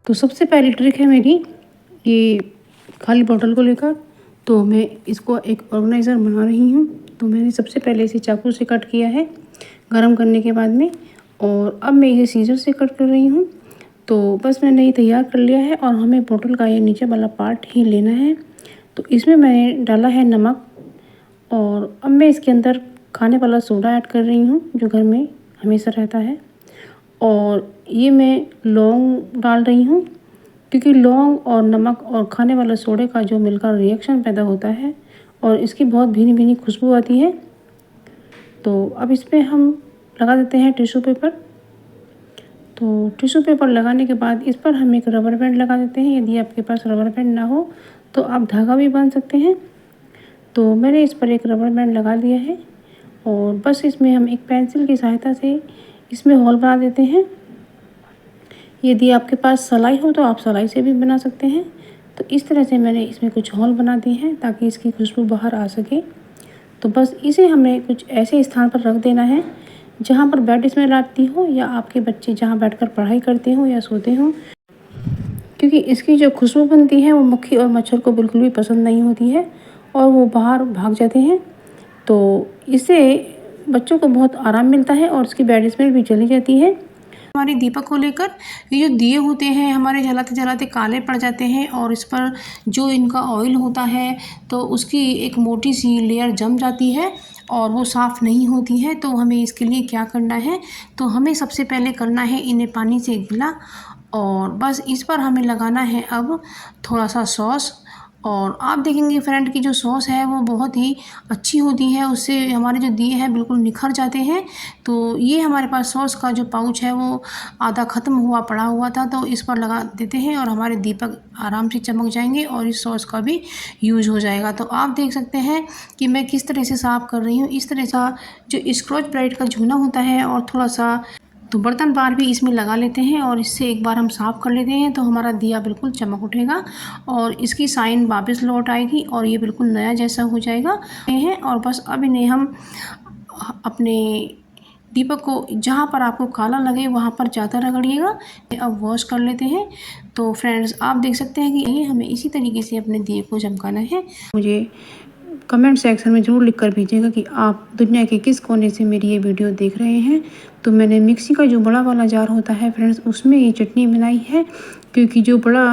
तो सबसे पहली ट्रिक है मेरी ये खाली बॉटल को लेकर। तो मैं इसको एक ऑर्गेनाइज़र बना रही हूँ। तो मैंने सबसे पहले इसे चाकू से कट किया है गरम करने के बाद में, और अब मैं इसे सीजर से कट कर रही हूँ। तो बस मैंने ये तैयार कर लिया है और हमें बॉटल का ये नीचे वाला पार्ट ही लेना है। तो इसमें मैंने डाला है नमक, और अब मैं इसके अंदर खाने वाला सोडा ऐड कर रही हूँ जो घर में हमेशा रहता है। और ये मैं लौंग डाल रही हूँ, क्योंकि लौंग और नमक और खाने वाले सोडे का जो मिलकर रिएक्शन पैदा होता है और इसकी बहुत भीनी भीनी खुशबू आती है। तो अब इस पर हम लगा देते हैं टिश्यू पेपर। तो टिश्यू पेपर लगाने के बाद इस पर हम एक रबर बैंड लगा देते हैं। यदि आपके पास रबर बैंड ना हो तो आप धागा भी बांध सकते हैं। तो मैंने इस पर एक रबर बैंड लगा दिया है, और बस इसमें हम एक पेंसिल की सहायता से इसमें होल बना देते हैं। यदि आपके पास सलाई हो तो आप सलाई से भी बना सकते हैं। तो इस तरह से मैंने इसमें कुछ होल बना दिए हैं ताकि इसकी खुशबू बाहर आ सके। तो बस इसे हमें कुछ ऐसे स्थान पर रख देना है जहाँ पर बैड स्मेल आती हो, या आपके बच्चे जहाँ बैठकर पढ़ाई करते हो या सोते हो, क्योंकि इसकी जो खुशबू बनती है वो मक्खी और मच्छर को बिल्कुल भी पसंद नहीं होती है और वो बाहर भाग जाते हैं। तो इससे बच्चों को बहुत आराम मिलता है और इसकी बैड स्मेल भी चली जाती है। हमारे दीपक को लेकर ये जो दिए होते हैं हमारे जलाते जलाते काले पड़ जाते हैं, और इस पर जो इनका ऑयल होता है तो उसकी एक मोटी सी लेयर जम जाती है और वो साफ़ नहीं होती है। तो हमें इसके लिए क्या करना है, तो हमें सबसे पहले करना है इन्हें पानी से गीला, और बस इस पर हमें लगाना है अब थोड़ा सा सॉस। और आप देखेंगे फ्रेंड की जो सॉस है वो बहुत ही अच्छी होती है, उससे हमारे जो दिए हैं बिल्कुल निखर जाते हैं। तो ये हमारे पास सॉस का जो पाउच है वो आधा ख़त्म हुआ पड़ा हुआ था, तो इस पर लगा देते हैं और हमारे दीपक आराम से चमक जाएंगे और इस सॉस का भी यूज़ हो जाएगा। तो आप देख सकते हैं कि मैं किस तरह से साफ़ कर रही हूँ। इस तरह का जो स्क्रॉच ब्राइट का झूना होता है और थोड़ा सा तो बर्तन बार भी इसमें लगा लेते हैं और इससे एक बार हम साफ़ कर लेते हैं, तो हमारा दिया बिल्कुल चमक उठेगा और इसकी साइन वापस लौट आएगी और ये बिल्कुल नया जैसा हो जाएगा है। और बस अब इन्हें हम अपने दीपक को जहाँ पर आपको काला लगे वहाँ पर ज़्यादा रगड़िएगा। अब वॉश कर लेते हैं। तो फ्रेंड्स आप देख सकते हैं कि ये हमें इसी तरीके से अपने दिए को चमकाना है। मुझे कमेंट सेक्शन में ज़रूर लिख कर भेजिएगा कि आप दुनिया के किस कोने से मेरी ये वीडियो देख रहे हैं। तो मैंने मिक्सी का जो बड़ा वाला जार होता है फ्रेंड्स उसमें ये चटनी बनाई है, क्योंकि जो बड़ा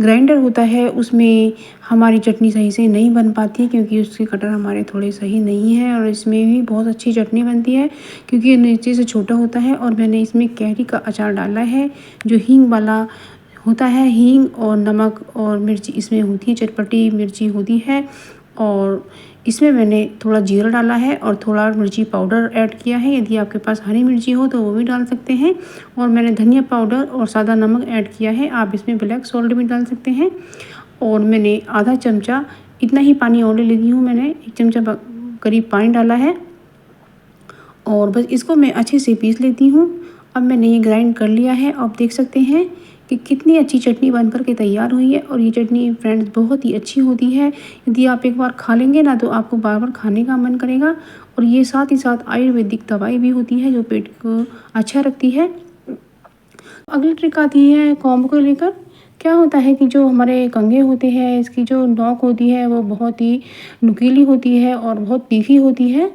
ग्राइंडर होता है उसमें हमारी चटनी सही से नहीं बन पाती है, क्योंकि उसके कटर हमारे थोड़े सही नहीं हैं। और इसमें भी बहुत अच्छी चटनी बनती है क्योंकि ये नीचे से छोटा होता है। और मैंने इसमें कैरी का अचार डाला है जो हींग वाला होता है। हींग और नमक और मिर्ची इसमें होती है, चटपटी मिर्ची होती है। और इसमें मैंने थोड़ा जीरा डाला है और थोड़ा मिर्ची पाउडर ऐड किया है। यदि आपके पास हरी मिर्ची हो तो वो भी डाल सकते हैं। और मैंने धनिया पाउडर और सादा नमक ऐड किया है। आप इसमें ब्लैक सॉल्ट भी डाल सकते हैं। और मैंने आधा चमचा इतना ही पानी और ले ली हूँ, मैंने 1 चमचा करीब पानी डाला है। और बस इसको मैं अच्छे से पीस लेती हूँ। अब मैंने ये ग्राइंड कर लिया है। आप देख सकते हैं कि कितनी अच्छी चटनी बनकर के तैयार हुई है। और ये चटनी फ्रेंड्स बहुत ही अच्छी होती है। यदि आप एक बार खा लेंगे ना तो आपको बार बार खाने का मन करेगा। और ये साथ ही साथ आयुर्वेदिक दवाई भी होती है जो पेट को अच्छा रखती है। अगली ट्रिक आती है कॉम्ब को लेकर। क्या होता है कि जो हमारे कंघे होते हैं इसकी जो नोक होती है वो बहुत ही नुकीली होती है और बहुत तीखी होती है।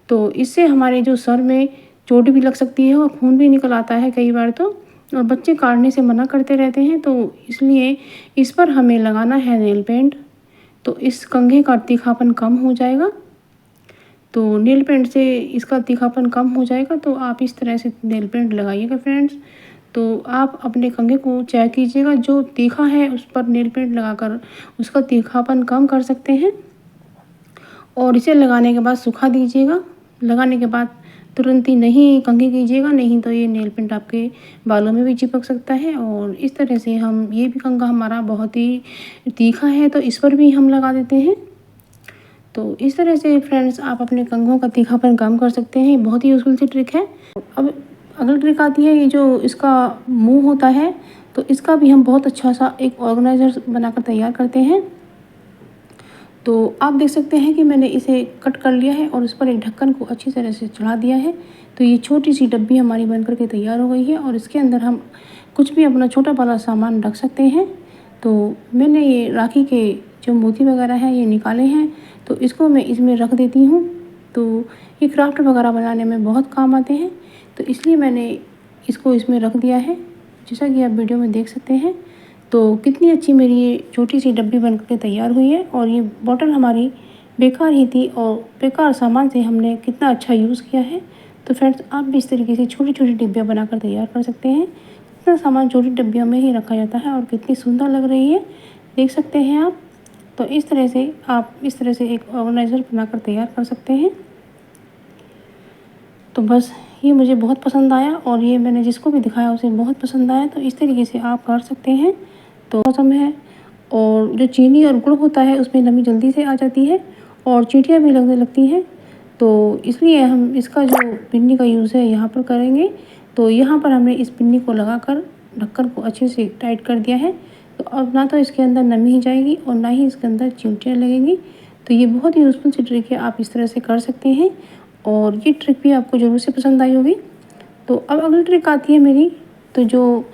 तो इससे हमारे जो सर में चोट भी लग सकती है और खून भी निकल आता है कई बार तो, और बच्चे काटने से मना करते रहते हैं। तो इसलिए इस पर हमें लगाना है नेल पेंट। तो इस कंघे का तीखापन कम हो जाएगा। तो नेल पेंट से इसका तीखापन कम हो जाएगा। तो आप इस तरह से नेल पेंट लगाइएगा फ्रेंड्स। तो आप अपने कंघे को चेक कीजिएगा, जो तीखा है उस पर नेल पेंट लगाकर उसका तीखापन कम कर सकते हैं। और इसे लगाने के बाद सुखा दीजिएगा। लगाने के बाद तुरंत ही नहीं कंघी कीजिएगा, नहीं तो ये नेल पेंट आपके बालों में भी चिपक सकता है। और इस तरह से हम ये भी कंघा हमारा बहुत ही तीखा है तो इस पर भी हम लगा देते हैं। तो इस तरह से फ्रेंड्स आप अपने कंघों का तीखापन कम कर सकते हैं। बहुत ही यूजफुल सी ट्रिक है। अब अगली ट्रिक आती है ये जो इसका मुंह होता है, तो इसका भी हम बहुत अच्छा सा एक ऑर्गेनाइजर बनाकर तैयार करते हैं। तो आप देख सकते हैं कि मैंने इसे कट कर लिया है और उस पर एक ढक्कन को अच्छी तरह से चढ़ा दिया है। तो ये छोटी सी डब्बी हमारी बनकर के तैयार हो गई है। और इसके अंदर हम कुछ भी अपना छोटा बड़ा सामान रख सकते हैं। तो मैंने ये राखी के जो मोती वगैरह हैं ये निकाले हैं, तो इसको मैं इसमें रख देती हूँ। तो ये क्राफ्ट वगैरह बनाने में बहुत काम आते हैं, तो इसलिए मैंने इसको इसमें रख दिया है, जैसा कि आप वीडियो में देख सकते हैं। तो कितनी अच्छी मेरी ये छोटी सी डब्बी बन के तैयार हुई है। और ये बॉटल हमारी बेकार ही थी और बेकार सामान से हमने कितना अच्छा यूज़ किया है। तो फ्रेंड्स, आप भी इस तरीके से छोटी छोटी डिब्बियाँ बनाकर तैयार कर सकते हैं। इतना सामान छोटी डिब्बियों में ही रखा जाता है और कितनी सुंदर लग रही है, देख सकते हैं आप। तो इस तरह से आप इस तरह से एक ऑर्गेनाइज़र बनाकर तैयार कर सकते हैं। तो बस ये मुझे बहुत पसंद आया और ये मैंने जिसको भी दिखाया उसे बहुत पसंद आया। तो इस तरीके से आप कर सकते हैं। तो मौसम है और जो चीनी और गुड़ होता है उसमें नमी जल्दी से आ जाती है और चींटियाँ भी लगने लगती हैं। तो इसलिए हम इसका जो पिन्नी का यूज़ है यहाँ पर करेंगे। तो यहाँ पर हमने इस पिन्नी को लगाकर ढक्कन को अच्छे से टाइट कर दिया है। तो अब ना तो इसके अंदर नमी ही जाएगी और ना ही इसके अंदर चींटियाँ लगेंगी। तो ये बहुत ही यूज़फुल सी ट्रिक है, आप इस तरह से कर सकते हैं और ये ट्रिक भी आपको ज़रूर से पसंद आई होगी। तो अब अगली ट्रिक आती है मेरी। तो जो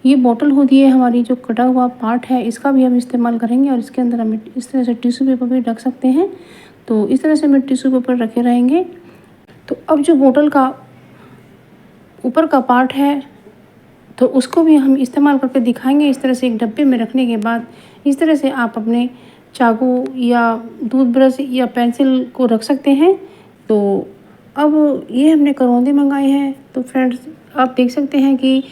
ये बॉटल होती है हमारी, जो कटा हुआ पार्ट है, इसका भी हम इस्तेमाल करेंगे और इसके अंदर हम इस तरह से टिश्यू पेपर भी रख सकते हैं। तो इस तरह से हम टिश्यू पेपर रखे रहेंगे। तो अब जो बॉटल का ऊपर का पार्ट है तो उसको भी हम इस्तेमाल करके दिखाएंगे। इस तरह से एक डब्बे में रखने के बाद इस तरह से आप अपने चाकू या टूथब्रश या पेंसिल को रख सकते हैं। तो अब ये हमने करौंदे मंगाए हैं। तो फ्रेंड्स, आप देख सकते हैं कि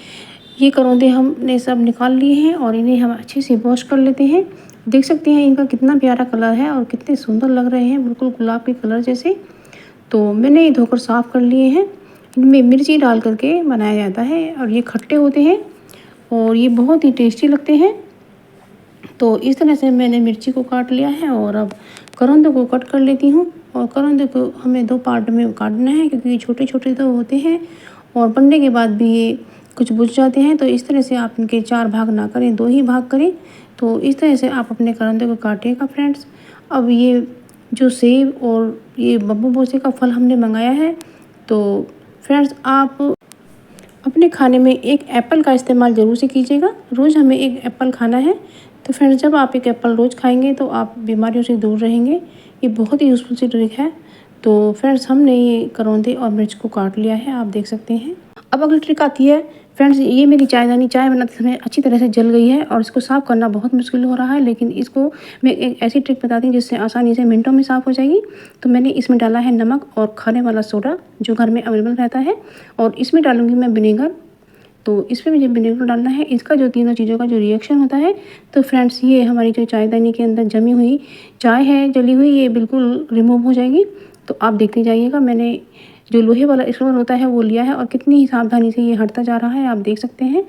ये करौंदे हमने सब निकाल लिए हैं और इन्हें हम अच्छे से वॉश कर लेते हैं। देख सकते हैं इनका कितना प्यारा कलर है और कितने सुंदर लग रहे हैं, बिल्कुल गुलाब के कलर जैसे। तो मैंने ये धोकर साफ़ कर लिए हैं। इनमें मिर्ची डाल करके बनाया जाता है और ये खट्टे होते हैं और ये बहुत ही टेस्टी लगते हैं। तो इस तरह से मैंने मिर्ची को काट लिया है और अब करौंदे को कट कर लेती हूँ। और करौंदे को हमें 2 पार्ट में काटना है क्योंकि ये छोटे छोटे तो होते हैं और बनने के बाद भी ये कुछ बुझ जाते हैं। तो इस तरह से आप इनके 4 भाग ना करें, 2 ही भाग करें। तो इस तरह से आप अपने करौंदे को काटिएगा फ्रेंड्स। अब ये जो सेब और ये बब्बू बोसे का फल हमने मंगाया है, तो फ्रेंड्स आप अपने खाने में एक एप्पल का इस्तेमाल ज़रूर से कीजिएगा। रोज़ हमें एक एप्पल खाना है। तो फ्रेंड्स, जब आप एक एप्पल रोज़ खाएंगे तो आप बीमारियों से दूर रहेंगे। ये बहुत ही यूज़फुल सी ट्रिक है। तो फ्रेंड्स, हमने ये करौंदे और मिर्च को काट लिया है, आप देख सकते हैं। अब अगली ट्रिक आती है फ्रेंड्स, ये मेरी चायदानी चाय बनाते समय अच्छी तरह से जल गई है और इसको साफ़ करना बहुत मुश्किल हो रहा है। लेकिन इसको मैं एक ऐसी ट्रिक बताती हूँ जिससे आसानी से मिनटों में साफ़ हो जाएगी। तो मैंने इसमें डाला है नमक और खाने वाला सोडा जो घर में अवेलेबल रहता है, और इसमें डालूंगी मैं विनेगर। तो इसमें मुझे विनेगर डालना है। इसका जो तीनों चीज़ों का जो रिएक्शन होता है, तो फ्रेंड्स ये हमारी जो चायदानी के अंदर जमी हुई चाय है जली हुई, ये बिल्कुल रिमूव हो जाएगी। तो आप देखते जाइएगा, मैंने जो लोहे वाला स्क्रबर होता है वो लिया है और कितनी ही सावधानी से ये हटता जा रहा है, आप देख सकते हैं।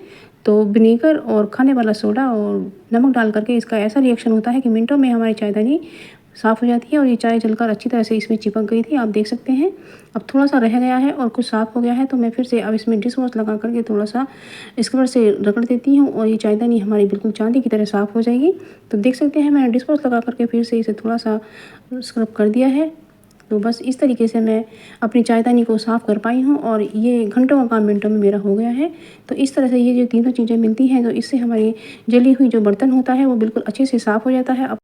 तो विनेगर और खाने वाला सोडा और नमक डाल करके इसका ऐसा रिएक्शन होता है कि मिनटों में हमारी चायदानी साफ़ हो जाती है और ये चाय जलकर अच्छी तरह से इसमें चिपक गई थी, आप देख सकते हैं। अब थोड़ा सा रह गया है और कुछ साफ़ हो गया है, तो मैं फिर से अब इसमें डिश वॉश लगा करके थोड़ा सा स्क्रबर से रगड़ देती हूँ और ये चायदानी हमारी बिल्कुल चांदी की तरह साफ़ हो जाएगी। तो देख सकते हैं मैंने डिश वॉश लगा करके फिर से इसे थोड़ा सा स्क्रब कर दिया है। तो बस इस तरीके से मैं अपनी चायदानी को साफ़ कर पाई हूँ और ये घंटों का काम मिनटों में मेरा हो गया है। तो इस तरह से ये जो तीनों चीज़ें मिलती हैं, तो इससे हमारी जली हुई जो बर्तन होता है वो बिल्कुल अच्छे से साफ़ हो जाता है।